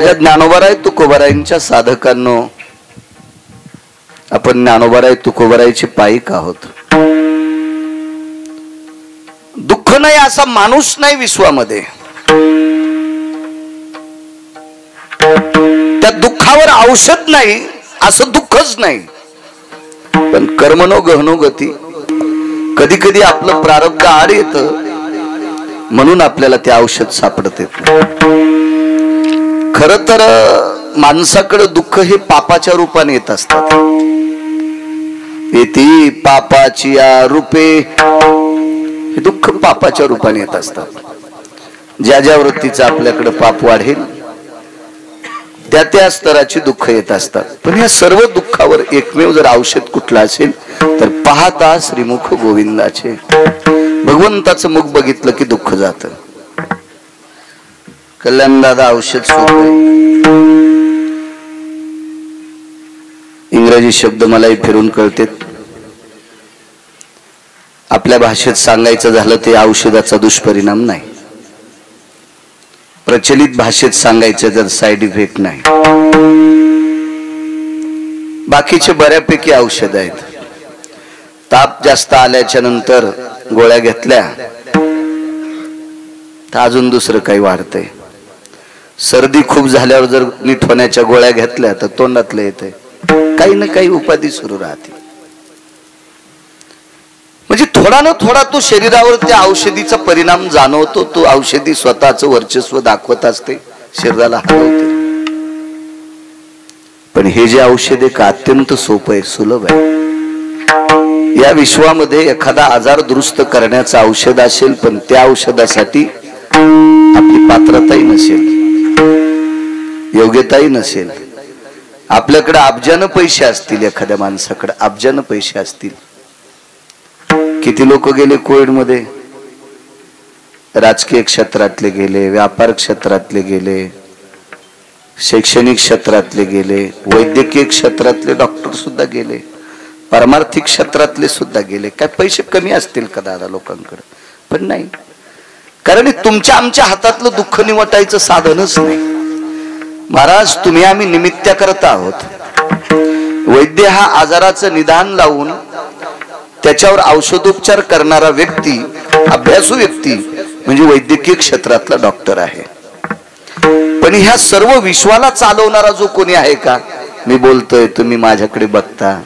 या ज्ञानोबाराय तुकोबारायांच्या साधकांनो, आपण ज्ञानोबाराय तुकोबारायचे पायिक आहोत. दुःख नाही असा माणूस नाही विश्वामध्ये. त्या दुःखावर औषध नाही असं दुःखच नाही. पण कर्मनो गहनो गती, कधी कधी आपलं प्रारब्ध आड येतं म्हणून आपल्याला ते औषध सापडते. खर तर माणसाकडे दुःख हे पापाच्या रूपाने येत असतात. येती पापाची रूपे, हे दुःख पापाच्या रूपाने येत असतात. ज्या ज्या वृत्तीचं आपल्याकडे पाप वाढेल त्या त्या स्तराची दुःख येत असतात. पण या सर्व दुःखावर एकमेव जर औषध कुठलं असेल तर पाहता श्रीमुख गोविंदाचे. भगवंताचं मुख बघितलं की दुःख जात. कल्याण दादा औषध सोपं. इंग्रजी शब्द मलाही फिरून कळते. आपल्या भाषेत सांगायचं झालं ते औषधाचा दुष्परिणाम नाही. प्रचलित भाषेत सांगायचं तर साइड इफेक्ट नाही. बाकीचे बऱ्यापैकी औषध आहेत. ताप जास्त आल्याच्या नंतर गोळ्या घेतल्या तर अजून दुसरं काही वाढतंय. सर्दी खूप झाल्यावर जर नीट होण्याच्या गोळ्या घेतल्या तर तोंडातलं येतंय. काही ना काही उपाधी सुरू राहते. म्हणजे थोडा ना थोडा तो शरीरावर त्या औषधीचा परिणाम जाणवतो. तो औषधी स्वतःचं वर्चस्व दाखवत असते, शरीराला हलवते. पण हे जे औषध आहे का अत्यंत सोपं आहे, सुलभ आहे. या विश्वामध्ये एखादा आजार दुरुस्त करण्याचं औषध असेल पण त्या औषधासाठी आपली पात्रताही नसेल, योग्यताही नसेल. आपल्याकडे अब्जानं पैसे असतील, एखाद्या माणसाकडे अब्जानं पैसे असतील. किती लोक गेले कोविड मध्ये? राजकीय क्षेत्रातले गेले, व्यापार क्षेत्रातले गेले, शैक्षणिक क्षेत्रातले गेले, वैद्यकीय क्षेत्रातले डॉक्टर सुद्धा गेले, परमार्थिक क्षेत्रातले सुद्धा गेले. काय पैसे कमी असतील का दादा लोकांकडे? पण नाही. कारण तुमच्या आमच्या हातातलं दुःख निवटायचं साधनच नाही. महाराज तुम्ही आम्ही निमित्त करता आहोत. वैद्य हा आजाराचं निदान लावून त्याच्यावर औषधोपचार करणारा व्यक्ती, अभ्यासू व्यक्ती म्हणजे वैद्यकीय क्षेत्रातला डॉक्टर आहे. पण ह्या सर्व विश्वाला चालवणारा जो कोणी आहे का, मी बोलतोय तुम्ही माझ्याकडे बघता,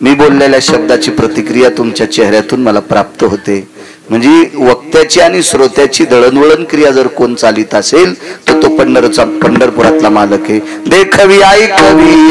मी बोललेल्या शब्दाची प्रतिक्रिया तुमच्या चेहऱ्यातून मला प्राप्त होते. म्हणजे वक्त्याची आणि श्रोत्याची दळणवळण क्रिया जर कोण चालित असेल तर तो पंढरपुरातला मालक आहे. देखवी आई कवी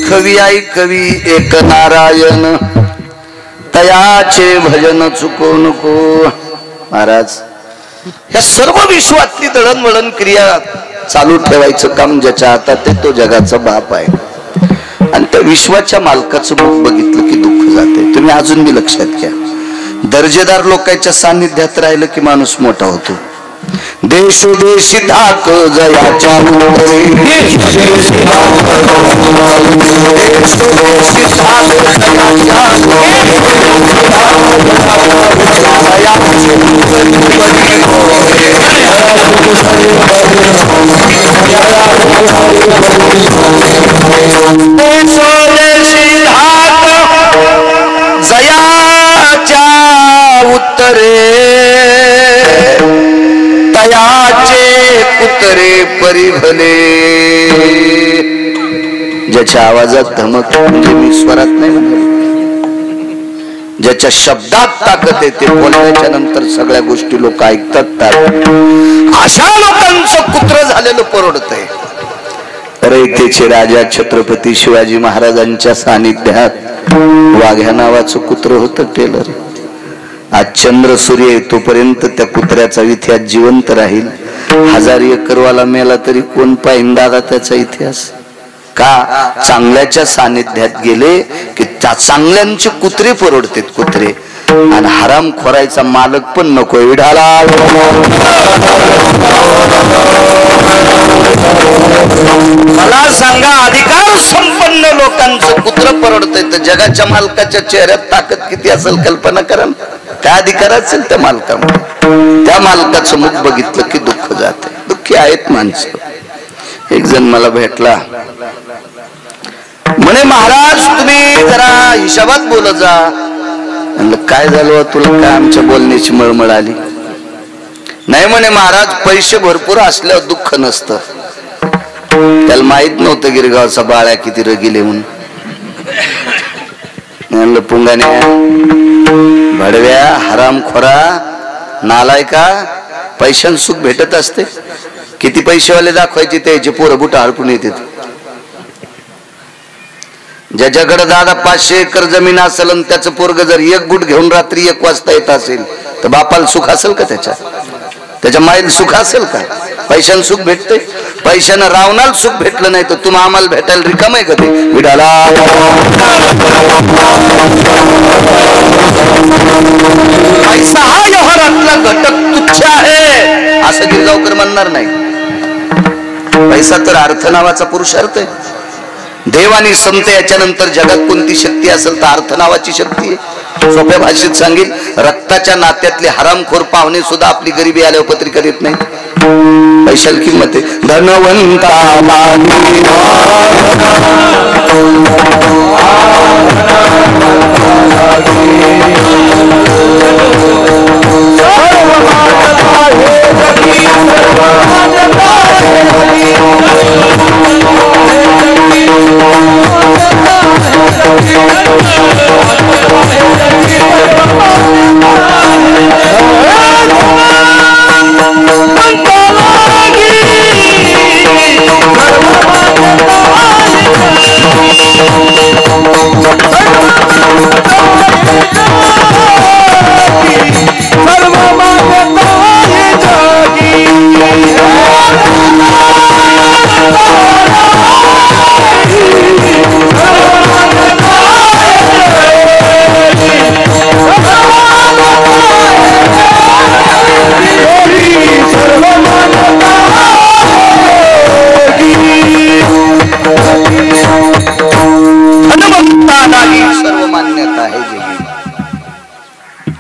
कवी आई कवी एक नारायण, तयाचे भजन चुको नको. महाराज या सर्व विश्वातली दळणवळण क्रिया चालू ठेवायचं काम ज्याच्या हातात आहे तो जगाचा बाप आहे. आणि त्या विश्वाच्या मालकाचं मुख बघितलं की दुःख जाते. तुम्ही अजून बी लक्षात घ्या, दर्जेदार लोकांच्या सान्निध्यात राहिलं की माणूस मोठा होतो. देशोदेशी धाक जयाच्या उत्तरे, देशोदेशी धाक जयाच्या उत्तरे, तयाचे कुतरे परिभले. ज्याच्या आवाजात धमक, म्हणजे मी स्वरात नाही म्हणाल, ज्याच्या शब्दात ताकद येते, बोलण्याच्या नंतर सगळ्या गोष्टी लोक ऐकतात, अशा लोकांचं कुत्र झालेलं परवडतंय. रयतेचे राजा छत्रपती शिवाजी महाराजांच्या सानिध्यात वाघ्या नावाचं कुत्र होतं टेलर. आज चंद्र सूर्य येतोपर्यंत त्या कुत्र्याचा इतिहास जिवंत राहील. 1000 एकरवाला मेला तरी कोण पाहिन दादा त्याचा इतिहास. का? चांगल्याच्या सानिध्यात गेले की त्या चांगल्यांचे कुत्रे परवडतात कुत्रे, आणि हराम खोरायचा मालक पण नको. विढाला मला सांगा, अधिकार संपन्न लोकांचं कुत्र परवडतंय तर जगाच्या मालकाच्या चेहऱ्यात ताकद किती असेल कल्पना करा. काय अधिकार असेल त्या मालकामध्ये? त्या मालकाचं मुख बघितलं की दुःख जाते. दुःखी आहेत माणसं. एक जण मला भेटला, म्हणे महाराज तुम्ही जरा हिशोबात बोलत जा. म्हणलं काय झालं तुला, काय आमच्या बोलण्याची मळमळ आली? नाही म्हणे महाराज, पैसे भरपूर असल्यावर दुःख नसतं. त्याला माहित नव्हतं गिरगावचा बाळ्या किती रगिले म्हणून. म्हणलं पुंगाने, भडव्या, हरामखोरा, नालायका, पैशान सुख भेटत असते. किती पैसेवाले दाखवायचे त्याचे पोरं बुटा हडकून येतात. ज्याच्याकडे दादा 500 एकर जमीन असेल आणि त्याचं पोरग जर 1 गुट घेऊन रात्री 1 वाजता येत असेल तर बापाला सुख असेल का? त्याच्या माईला सुख असेल का? पैशानं सुख भेटते. पैशानं रावणाला सुख भेटलं नाही तर तुम्ही आम्हाला भेटायला रिकाम आहे का? ते विडाला पैसा हा व्यवहारातला घटक तुच्छ आहे असं गिरगावकर म्हणणार नाही. पैसा तर अर्थ नावाचा पुरुषार्थ आहे. देव आणि संत याच्या नंतर जगात कोणती शक्ती असेल तर अर्थ नावाची शक्ती आहे. सोप्या भाषेत सांगेल, रक्ताच्या नात्यातले हरामखोर पाहुणे सुद्धा आपली गरिबी आल्यावर पत्रिका देत नाही. पैशाला किंमत आहे. धनवंता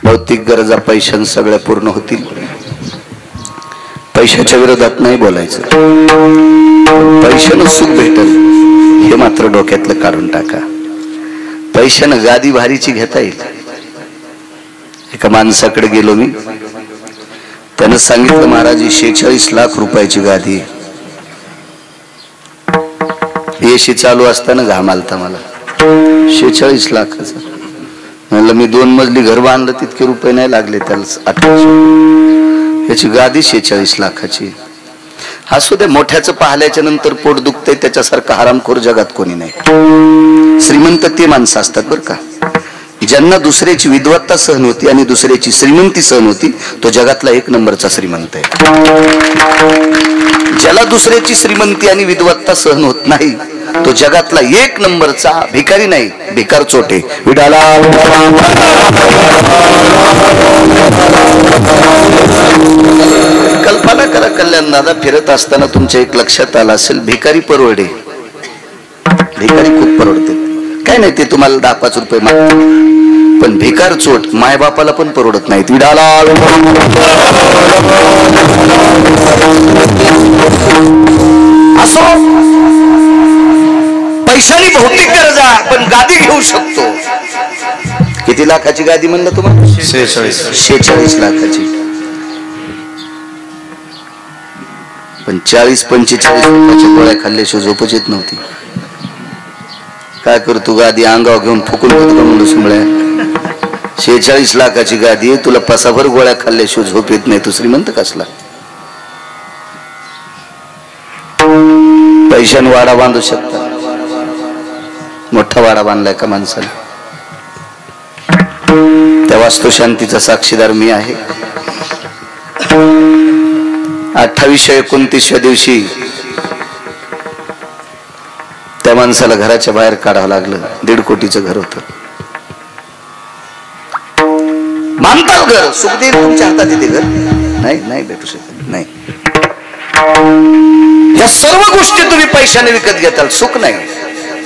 भौतिक गरजा पैशान सगळ्या पूर्ण होतील. पैशाच्या विरोधात नाही बोलायचं. पैशानं सुख भेटल हे मात्र डोक्यातलं काढून टाका. पैशानं गादी भारीची घेता येईल. एका माणसाकडे गेलो मी, त्यानं सांगितलं महाराज 46 लाख रुपयाची गादी. एसी चालू असताना घाम आलता मला. 46 लाखाचं. म्हणलं मी 2 मजली घर बांधलं तितके रुपये नाही लागले त्याला. 1800 याची गादी 46 लाखाची. असू दे, मोठ्याचं पाहिल्याच्या नंतर पोट दुखतंय त्याच्यासारखं हरामखोर जगात कोणी नाही. श्रीमंत ते माणसं असतात बरं का, ज्यांना दुसऱ्याची विद्वत्ता सहन होती आणि दुसऱ्याची श्रीमंती सहन होती तो जगातला 1 नंबरचा श्रीमंत आहे. ज्याला दुसऱ्याची श्रीमंती आणि विद्वत्ता सहन होत नाही तो जगातला 1 नंबरचा भिकारी नाही, भिकार चोटे. विडाला कल्पना करा, कल्याण दादा फिरत असताना तुमच्या एक लक्षात आलं असेल, भिकारी परवडे. भिकारी खूप परवडते. काय नाही, ते तुम्हाला 10-5 रुपये मागते, पण भिकार चोट मायबापाला पण परवडत नाहीत. विडाला असो, पैशानी भौतिक गरजा पण गादी घेऊ शकतो. किती लाखाची गादी म्हणलं तुम्हाला? 46 लाखाची. पण 40-45 रुपयाच्या गोळ्या खाल्ल्याशिवाय झोपच येत नव्हती. काय करतो, गादी अंगावर घेऊन फुकून होतो का म्हणलं सुमळ्या. 46 लाखाची गादी आहे, तुला पसाभर गोळ्या खाल्ल्याशिवाय झोप येत नाही, तू श्रीमंत कसला? पैशाने वाडा बांधू शकता, मोठा वाडा बांधलाय का माणसाने? त्या वास्तुशांतीचा साक्षीदार मी आहे. 28-29 दिवशी त्या माणसाला घराच्या बाहेर काढावं लागलं. 1.5 कोटीचं घर होतं. मानताल घर सुख देईल तुमच्या हातात येते घर? नाही, नाही भेटू शकत नाही. या सर्व गोष्टी तुम्ही पैशाने विकत घेताल. सुख नाही,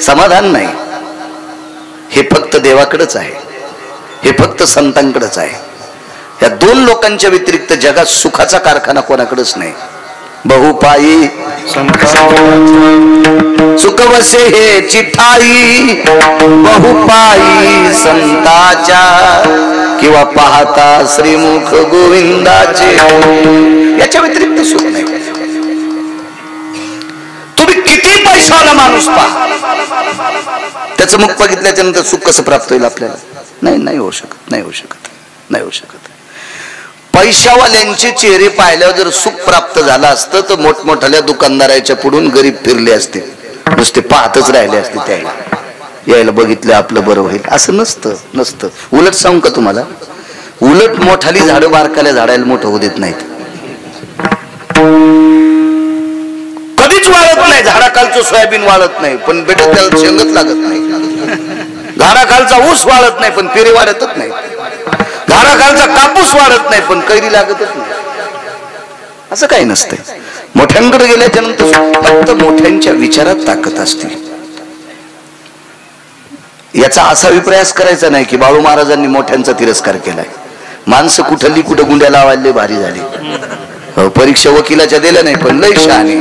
समाधान नाही. हे फक्त देवाकडेच आहे, हे फक्त संतांकडेच आहे. या 2 लोकांच्या व्यतिरिक्त जगात सुखाचा कारखाना कोणाकडेच नाही. बहुपायी सुख बसे हे चिठाई, बहुपायी संताच्या किंवा पाहता श्रीमुख गोविंदाचे. याच्या व्यतिरिक्त सुख नाही. तुम्ही किती पैशावाला माणूस पहा, त्याचं मुख बघितल्याच्या नंतर सुख कसं प्राप्त होईल आपल्याला? नाही, नाही होऊ शकत, नाही होऊ शकत, नाही होऊ शकत. पैशावाल्यांचे चेहरे पाहिल्यावर जर सुख प्राप्त झालं असतं तर मोठमोठ्या दुकानदाराच्या पुढून गरीब फिरले असते, नुसते पाहतच राहिले असते. त्याला यायला बघितलं आपलं बरं होईल असं नसतं, नसतं. उलट सांगू का तुम्हाला, उलट मोठाली झाडं बारकाल्या झाडाला मोठं होऊ देत नाहीत. कधीच वाळत नाही. झाडाखालचं सोयाबीन वाळत नाही पण बेटा त्याला शेंगच लागत नाही. झाडाखालचा ऊस वाळत नाही पण पेरे वाढतच नाही. झाडाखालचा कापूस वाढत नाही पण कैरी लागतच नाही. असं काही नसतंय. मोठ्यांकडे गेल्याच्या नंतर फक्त मोठ्यांच्या विचारात ताकद असते. याचा असा विप्रयास करायचा नाही की बाळू महाराजांनी मोठ्यांचा तिरस्कार केलाय. माणसं कुठली कुठं गुंड्या लावायला भारी झाली. परीक्षा वकिलाच्या दिल्या नाही पण लय शहाणे,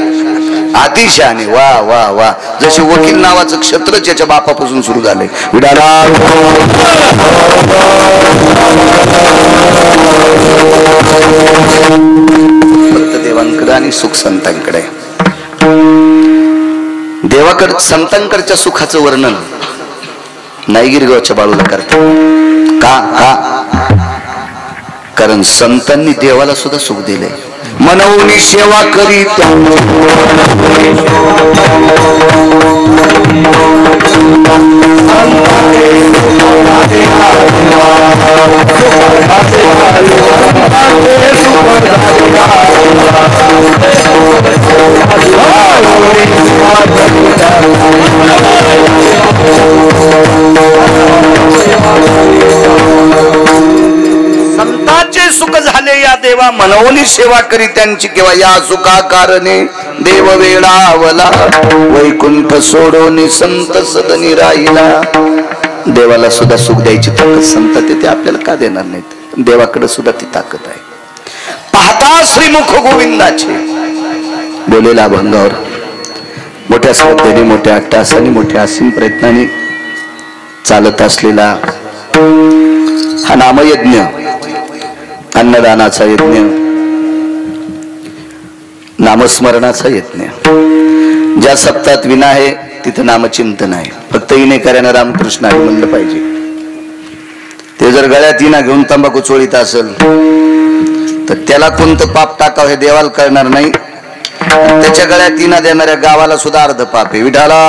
अतिशहाणे. वा वा वा. जसे वकील नावाचं क्षेत्रच याच्या बापापासून सुरू झालंय. फक्त देवांकडे आणि सुख संतांकडे. देवाकडे संतांकडच्या सुखाचं वर्णन नाही गिरगावच्या बाळूला करतात. का? कारण संतांनी देवाला सुद्धा सुख दिले. मनवनी सेवा करीत संतांचे सुख झाले या देवा मनवनी सेवा करी त्यांची. किंवा या सुखा कारणे देव वेळावला, वैकुंठ सोडोनी संत सदनी राहिला. देवाला सुद्धा सुख द्यायची ताकद संत ते आपल्याला का देणार नाहीत? देवाकडे सुद्धा ती ताकद आहे. पाहता श्रीमुख गोविंदाचे बोलेला अभंगावर मोठ्या श्रद्धेने, मोठ्या अट्टासाने, मोठ्या असीम प्रयत्नाने चालत असलेला हा नामयज्ञ, अन्नदानाचा यज्ञ, नामस्मरणाचा यज्ञ. ज्या सप्ताहात विना आहे तिथं नामचिंतन आहे. फक्त इनेकऱ्यानं रामकृष्ण हरी म्हणलं पाहिजे. ते जर गळ्यात इना घेऊन तंबाखू चोळीत असेल तर त्याला कोणतं पाप टाकावं हे देवाला कळणार नाही. त्याच्या गळ्यात इना देणाऱ्या गावाला सुद्धा अर्ध पाप आहे. विठाला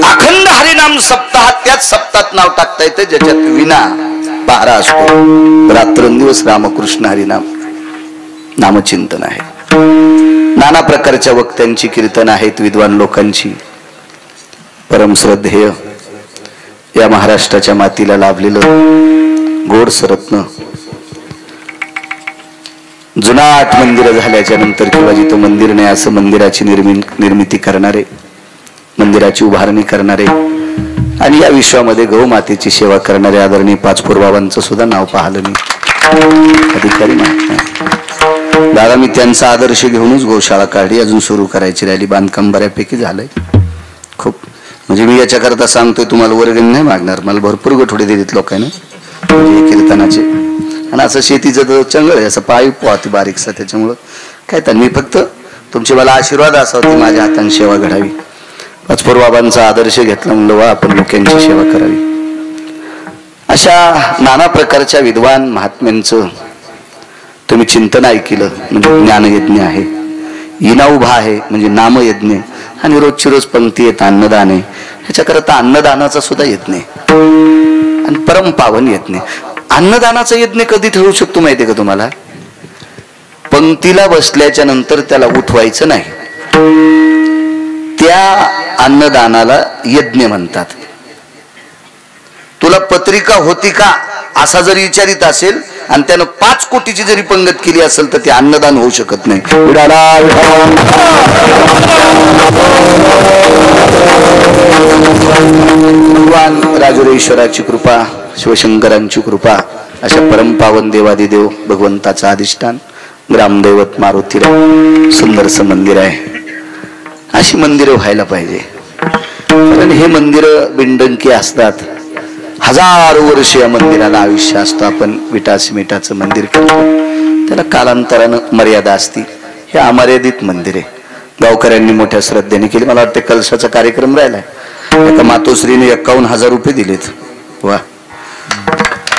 अखंड हरिनाम सप्ताहात, त्याच सप्ताहात नाव टाकता येते ज्याच्यात विना पारा असतो. रात्रंदिवस रामकृष्ण हरिनाम नामचिंतन आहे. नाना प्रकारच्या वक्त्यांची कीर्तन आहेत, विद्वान लोकांची. परम श्रद्धेय या महाराष्ट्राच्या मातीला लाभलेलं गोड सरत्न, जुनाट मंदिर झाल्याच्या नंतर किंवा जिथं मंदिर नाही असं मंदिराची निर्मिती करणारे, मंदिराची उभारणी करणारे आणि या विश्वामध्ये गौ मातेची सेवा करणारे आदरणीय पाचपूर बाबांचं सुद्धा नाव पाहिलं मी. अधिकारी नाही दादा, मी त्यांचा आदर्श घेऊनच गोशाळा काढली. अजून सुरू करायची राहिली. बांधकाम बऱ्यापैकी झालंय. खूप म्हणजे मी याच्याकरता सांगतोय, तुम्हाला वर्गणी नाही मागणार. मला भरपूर गठोडे दिलेत लोकांनी म्हणजे कीर्तनाचे. आणि असं शेतीचं तर चंगळ आहे, असं पाईप वाहते बारीकसा. त्याच्यामुळं काय तर मी फक्त तुमचे मला आशीर्वाद असा होती माझ्या हाताने सेवा घडावी. वाचपूर बाबांचा आदर्श घेतला म्हणलं वा आपण लोकांची सेवा करावी. अशा नाना प्रकारच्या विद्वान महात्म्यांचं तुम्ही चिंतन ऐकलं म्हणजे ज्ञानयज्ञ आहे. इना उभा आहे म्हणजे नामयज्ञ आणि रोजची रोज पंक्ती येत अन्नदान आहे. ह्याच्याकरता अन्नदानाचा सुद्धा यज्ञ आणि परम पावन यज्ञ. अन्नदानाचा यज्ञ कधी ठरू शकतो माहितीये का तुम्हाला? पंक्तीला बसल्याच्या नंतर त्याला उठवायचं नाही, त्या अन्नदानाला यज्ञ म्हणतात. तुला पत्रिका होती का असा जरी विचारित असेल आणि त्यानं 5 कोटीची जरी पंगत केली असेल तर ते अन्नदान होऊ शकत नाही. भगवान राजुरेश्वराची कृपा, शिवशंकरांची कृपा, अशा परमपावन देवादिदेव भगवंताचा अधिष्ठान ग्रामदैवत मारुतीराव सुंदरसं मंदिर आहे. अशी मंदिरं व्हायला पाहिजे. कारण हे मंदिर बिंडंकी असतात. 1000 वर्ष या मंदिराला आयुष्य असतं. आपण विटा सिमेंटाचं मंदिर करतो त्याला कालांतरानं मर्यादा असती. हे अमर्यादित मंदिर आहे. गावकऱ्यांनी मोठ्या श्रद्धेने केली. मला वाटतं कलशाचा कार्यक्रम राहिलाय. एका मातोश्रीने 51,000 रुपये दिलेत. वा,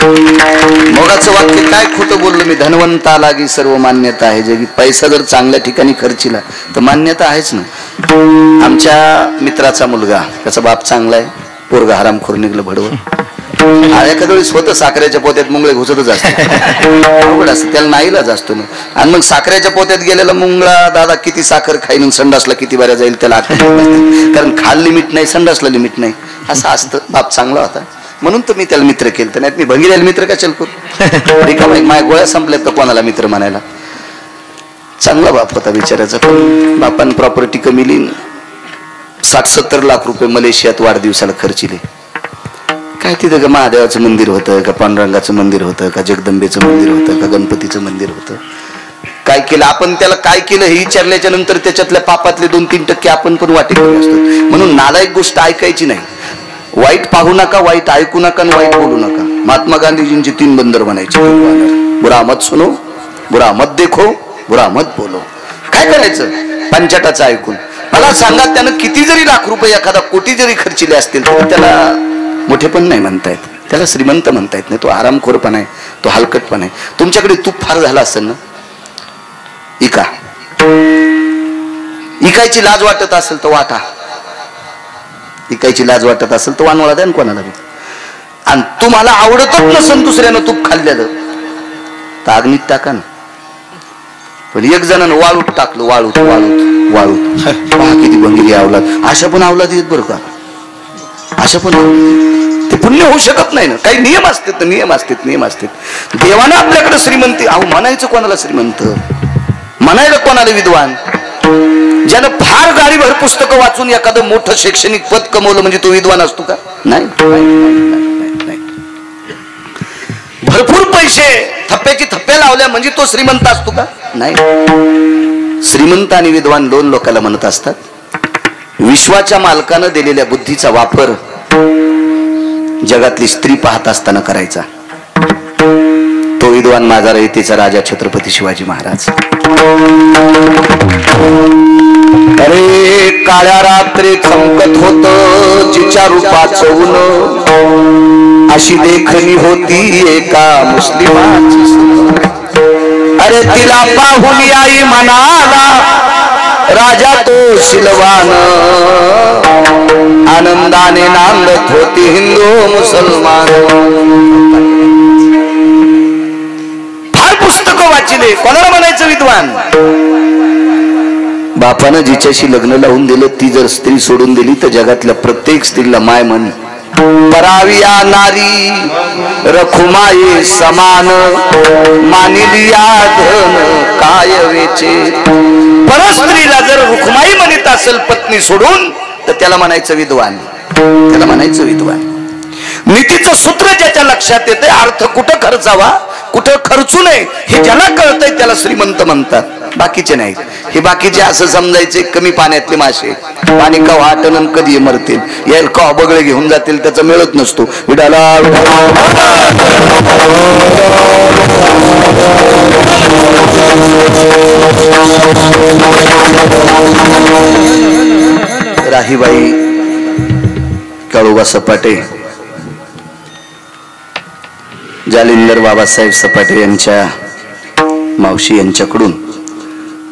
मोगाचं वाक्य काय खोटं बोललो मी. धनवंता लागी सर्व मान्यता आहे जगी. पैसा जर चांगल्या ठिकाणी खर्चिला तर मान्यता आहेच ना. आमच्या मित्राचा मुलगा, त्याचा बाप चांगला आहे, पोरगा हरामखोर निघलं भडवं. एखाद्या वेळेस होतं साखरेच्या पोत्यात मुंगळे घुसतच असते. अवघड असतं, त्याला नाईलाज असतो ना. आणि मग साखरेच्या पोत्यात गेलेला मुंगळा दादा किती साखर खाईन संडासला किती बऱ्या जाईल त्याला कारण खाल लिमिट नाही, संडासला लिमिट नाही, असं असतं. बाप चांगला होता म्हणून तर मी त्याला मित्र केलं. तर नाही मी भंगीऱ्याला मित्र का चल करू रिकामा. माझ्या गोळ्या संपल्यात का कोणाला मित्र म्हणायला. चांगला बाप होता बिचाराचा. पण बापान प्रॉपर्टी कमी लिहिन 60-70 लाख रुपये मलेशियात वाढदिवसाला खर्चिले. काय तिथं का महादेवाचं मंदिर होतं का, पांडुरंगाचं मंदिर होतं का, जगदंबेचं मंदिर होतं का, गणपतीचं मंदिर होतं. काय केलं आपण, त्याला काय केलं हे विचारल्याच्या नंतर त्याच्यातल्या पापातले 2-3% आपण पण वाटेकरी असतो. म्हणून नालायक गोष्ट ऐकायची नाही. वाईट पाहू नका, वाईट ऐकू नका आणि वाईट बोलू नका. महात्मा गांधीजींची 3 बंदर म्हणायचे. बुरा मत सुनो, बुरा मत देखो, बुरा मत बोलो. काय करायचं पंचाटाचं ऐकून? मला सांगा, त्यानं किती जरी लाख रुपये, एखादा कोटी जरी खर्चिले असतील तर त्याला मोठेपण नाही म्हणता येत, त्याला श्रीमंत म्हणता येत नाही. तो आरामखोरपणा आहे, तो हलकटपणा आहे. तुमच्याकडे तूप फार झाला असेल ना, इकायची लाज वाटत असेल तर वाटा. इकायची लाज वाटत असेल तर वानवळा द्या कोणाला बी. आणि तुम्हाला आवडतच नसेल दुसऱ्यानं तूप खाल्लेलं तर अग्नीत टाका ना. पण एक जणांना वाळूत टाकलं, वाळूत वाळूत वाळूत. पहा किती भंगिरी अवलाद. अशा पण अवलाद येत बरं का, अशा पण. ते पुण्य होऊ शकत नाही ना. काही नियम असतात, नियम असतात, नियम असतात. देवानं आपल्याकडे श्रीमंती. अहो म्हणायचं कोणाला श्रीमंत, म्हणायला कोणाला विद्वान? ज्यानं फार गाडीभर पुस्तकं वाचून एखादं मोठं शैक्षणिक पद कमवलं म्हणजे तो विद्वान असतो का? नाही. भरपूर पैसे थप्प्याची थप्प्या लावल्या म्हणजे तो श्रीमंत असतो का? नाही. श्रीमंत आणि विद्वान 2 लोकांना म्हणत असतात. विश्वाच्या मालकानं दिलेल्या बुद्धीचा वापर जगातली स्त्री पाहत असताना करायचा, तो विद्वान माझा रयतेचा राजा छत्रपती शिवाजी महाराज. अरे काळ्या रात्री चमकत होत जिच्या रूपाचं ऊन, अशी देखणी होती एका मुस्लिमाची. अरे तिला पाहून आई म्हणाला राजा तो शिलवान, आनंदाने नांदत होती हिंदू मुसलमान. फार पुस्तकं वाचले, कोणाला म्हणायचं विद्वान? बापानं जिच्याशी लग्न लावून दिलं ती जर स्त्री सोडून दिली तर जगातल्या प्रत्येक स्त्रीला माय म्हण. पराविया नारी रखुमाई समान, मानिलिया धन काय वेचे. परस्त्रीला जर रुखमाई म्हणत असेल पत्नी सोडून तर त्याला म्हणायचं विद्वान, त्याला म्हणायचं विद्वान. नीतीचं सूत्र ज्याच्या लक्षात येते, अर्थ कुठं खर्चावा कुठं खर्चू नये हे ज्याला कळतंय त्याला श्रीमंत म्हणतात. बाकीचे नाहीत. हे बाकीचे असं समजायचे कमी पाण्यातले मासे, पाणी का वाटण कधी मरतील, याल का बगळे घेऊन जातील, त्याचा मिळत नसतो. विडाला राहीबाई काळोबा सपाटे, जालिंदर बाबासाहेब सपाटे यांच्या मावशी यांच्याकडून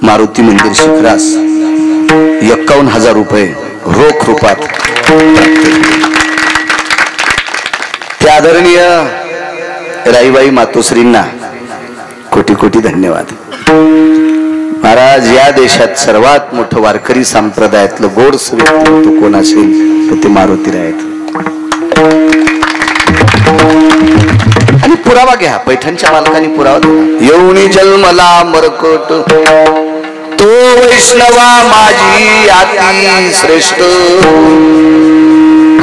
मारुती मंदिर शिखरास 51,000 रुपये रोख रूपात त्या आदरणीय राईबाई मातोश्रींना कोटी कोटी धन्यवाद. महाराज, या देशात सर्वात मोठं वारकरी संप्रदायातलं गोडस व्यक्तिमत्व कोण असेल तर ते मारुतीराय आहेत. आणि पुरावा घ्या, पैठणच्या मालकांनी पुरावा दिला. येऊनी जन्मला मरकट तो वैष्णवा माझी अति श्रेष्ठ,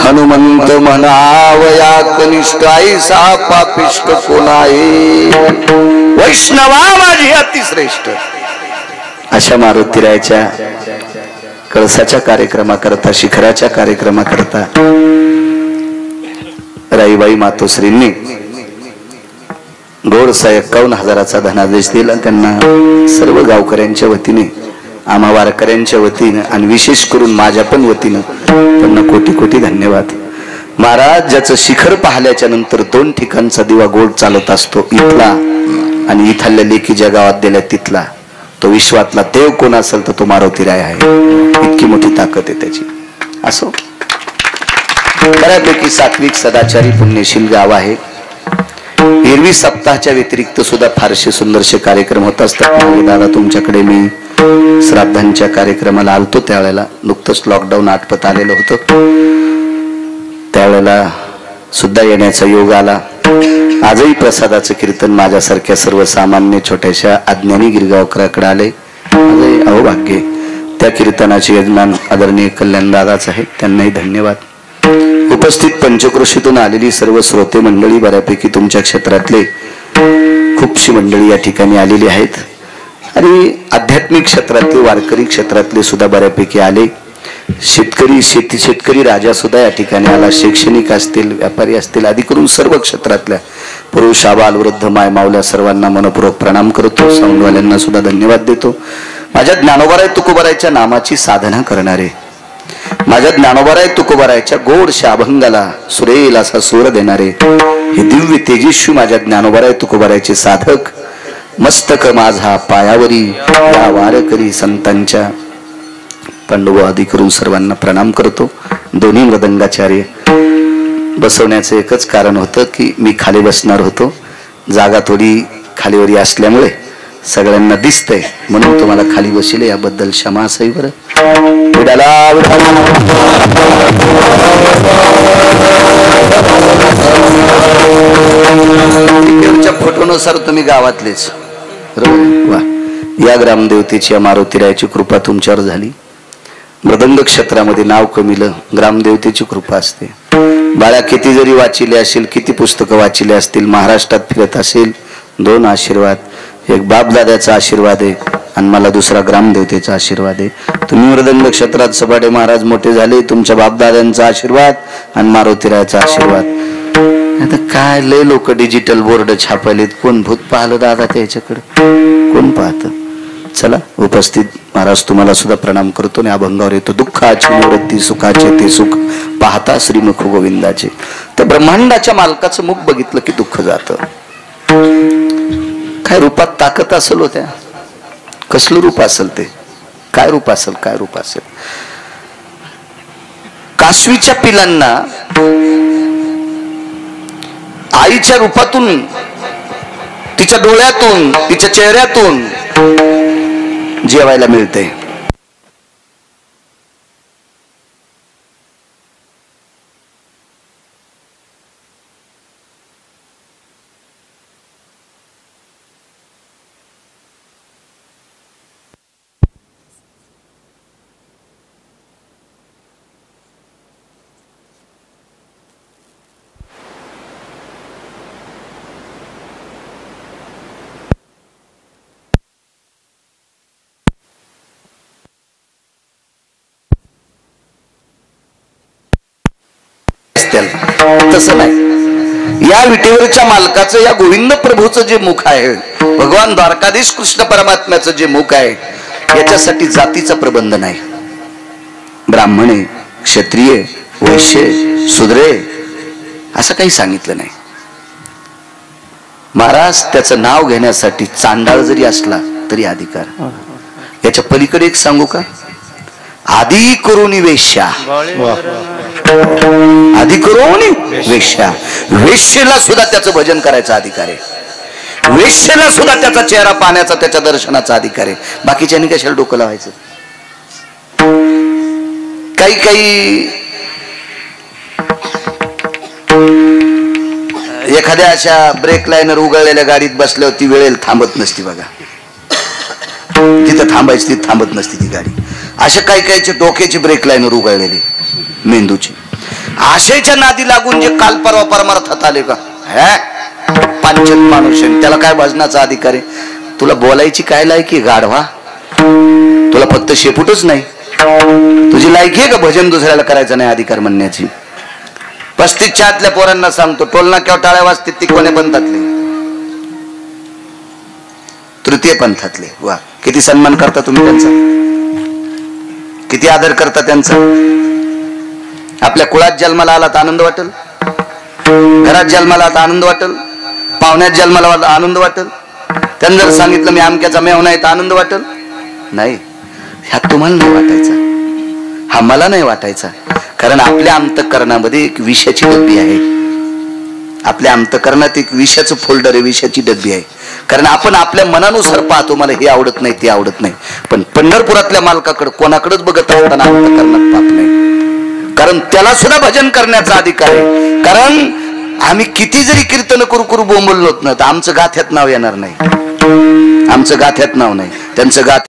हनुमंत म्हणावया कनिष्ठ, ऐसा पापिष्ट कोण आहे, वैष्णवा माझी अति श्रेष्ठ. अशा मारुतीरायाच्या कळसाच्या कार्यक्रमाकरता, शिखराच्या कार्यक्रमाकरता राईबाई मातोश्रींनी गोडसा 51,000चा धनादेश दिला. त्यांना सर्व गावकऱ्यांच्या वतीने, आम्हा वारकऱ्यांच्या वतीने आणि विशेष करून माझ्या पण वतीने त्यांना कोटी कोटी धन्यवाद. महाराज, ज्याचं शिखर पाहिल्याच्या नंतर 2 ठिकाणचा दिवा गोड चालत असतो, इथला आणि इथल्या लेखी ज्या गावात दिल्या तिथला, तो विश्वातला देव कोण असेल तर तो मारुतीराय आहे. इतकी मोठी ताकद आहे त्याची. असो, बऱ्यापैकी सात्विक सदाचारी पुण्यशील गाव आहे. एरवी सप्ताहाच्या व्यतिरिक्त सुद्धा फारसे सुंदरसे कार्यक्रम होत असतात. दादा, तुमच्याकडे मी श्राद्धांच्या कार्यक्रमाला आलतो, त्यावेळेला नुकतंच लॉकडाऊन आटपत आलेलं होतं, त्यावेळेला सुद्धा येण्याचा योग आला. आजही प्रसादाचं कीर्तन माझ्यासारख्या सर्वसामान्य छोट्याशा अज्ञानी गिरगावकराकडे आले. आजही अहोभाग्य त्या कीर्तनाचे यजमान आदरणीय कल्याण दादाच आहेत, त्यांनाही धन्यवाद. उपस्थित पंचक्रोशीतून आलेली सर्व श्रोते मंडळी, बऱ्यापैकी तुमच्या क्षेत्रातले खूपशी मंडळी या ठिकाणी आलेली आहेत. आणि आध्यात्मिक क्षेत्रातले, वारकरी क्षेत्रातले सुद्धा बऱ्यापैकी आले. शेतकरी राजा सुद्धा या ठिकाणी आला. शैक्षणिक असतील, व्यापारी असतील, आदी करून सर्व क्षेत्रातल्या पुरुष, आबाल, वृद्ध, माय, मावल्या सर्वांना मनपूर्वक प्रणाम करतो. साऊंडवाल्यांना सुद्धा धन्यवाद देतो. माझ्या ज्ञानोबाराय तुकोबारायच्या नामाची साधना करणारे, माझ्या ज्ञानोबाराय तुकोबारायच्या गोडशा अभंगाला सुरेल असा सूर देणारे हे दिव्य तेजस्वी माझ्या ज्ञानोबाराय तुकोबारायचे साधक, मस्तक माझा पायावरी या वारकरी संतांच्या पांडव आदी करून सर्वांना प्रणाम करतो. दोन्ही मृदंगाचार्य बसवण्याचं एकच कारण होतं की मी खाली बसणार होतो, जागा थोडी खालीवरी असल्यामुळे सगळ्यांना दिसतंय म्हणून तुम्हाला खाली बसले, याबद्दल क्षमा असावी. बरं, फोटोनुसार तुम्ही गावातलेच. वा, या ग्रामदेवतेची, मारुतीरायाची कृपा तुमच्यावर झाली. मृदंग क्षेत्रामध्ये नाव कमिलं, ग्रामदेवतेची कृपा असते. बाळा, किती जरी वाचिले असेल, किती पुस्तकं वाचिले असतील, महाराष्ट्रात फिरत असेल, 2 आशीर्वाद, एक बापदाद्याचा आशीर्वाद आहे आणि मला दुसरा ग्रामदेवतेचा आशीर्वाद आहे. तुम्ही मृदंग क्षेत्रात सपाटे महाराज मोठे झाले, तुमच्या बापदाद्यांचा आशीर्वाद आणि मारुतीरायाचा आशीर्वाद. आता काय लय लोक डिजिटल बोर्ड छापलेत, कोण भूत पाहिलं दादा त्याच्याकडे, कोण पाहत. चला, उपस्थित महाराज तुम्हाला सुद्धा प्रणाम करतो. आणि अभंगावर येतो, दुःखाची निवृत्ती सुखाचे ते सुख पाहता श्रीमुख गोविंदाचे. त्या ब्रह्मांडाच्या मालकाचं मुख बघितलं की दुःख जातं. काय रूपात ताकद असेल होत्या, कसलं रूप असेल ते, काय रूप असेल, काय रूप असेल. कासवीच्या पिलांना आईच्या रूपातून, तिच्या डोळ्यातून, तिच्या चेहऱ्यातून जेवायला मिळते. त्याला, तसं नाही. या विटेवरच्या मालकाचं, या गोविंद प्रभूचं जे मुख आहे, भगवान द्वारकाधीश कृष्ण परमात्म्याचं जे मुख आहे, याच्यासाठी जातीचा प्रबंध नाही. ब्राह्मणे, क्षत्रिय, वैश्य, शूद्रे असं काही सांगितलं नाही. महाराज त्याचं नाव घेण्यासाठी चांडाळ जरी असला तरी अधिकार. याच्या पलीकडे एक सांगू का? आदि करुणी वेश्या, आदि करुणी वेश्या, वेश्येला सुद्धा त्याचं भजन करायचा अधिकार आहे. वेश्येला सुद्धा त्याचा चेहरा पाहण्याचा, त्याच्या दर्शनाचा अधिकार आहे. बाकीच्यांनी कशाला डोकं लावायचं? काही काही एखाद्या अशा ब्रेक लाईनर उघडलेल्या गाडीत बसल्यावर ती वेळेला थांबत नसती बघा, जिथं थांबायची तिथं थांबत नसती ती गाडी. अशा काही काहीचे डोक्याची ब्रेक लाईनर उघडलेली मेंदूची, आशेच्या नादी लागून जे काल परवा परमार्थात आले का, पांचट माणूस, त्याला काय भजनाचा अधिकार आहे? तुला बोलायची काय लायकी गाढवा? तुला फक्त शेपूटच नाही, तुझी लायकी आहे का भजन दुसऱ्याला करायचं नाही अधिकार म्हणण्याची? 35च्या आतल्या पोरांना सांगतो, टोलना किंवा टाळ्या वाजते ती कोण्या पंथातले? तृतीय पंथातले. वा, किती सन्मान करता तुम्ही त्यांचा, किती आदर करता त्यांचा. आपल्या कुळात जन्माला आला तर आनंद वाटेल, घरात जन्माला आता आनंद वाटेल, पाहुण्यात जन्माला आनंद वाटेल. त्यांनी जर सांगितलं मी आमक्याचा मेहना आहे तर आनंद वाटेल? नाही. ह्या तुम्हाला नाही वाटायचा, हा मला नाही वाटायचा. कारण आपल्या अंतःकरणामध्ये एक विषाची डब्बी आहे. आपल्या अंतःकरणात एक विषाचं फोल्डर आहे, विषाची डब्बी आहे. कारण आपण आपल्या मनानुसार पाहतो, मला हे आवडत नाही ते आवडत नाही. पण पंढरपुरातल्या मालकाकडे कोणाकडेच बघत असताना अंतःकरणात पाप नाही. कारण त्याला सुद्धा भजन करण्याचा अधिकार आहे. कारण आम्ही किती जरी कीर्तन करू बोंबललोत ना, तर आमचं गाथ्यात नाव येणार नाही, आमचं गाथ्यात नाव नाही, त्यांचं गाथ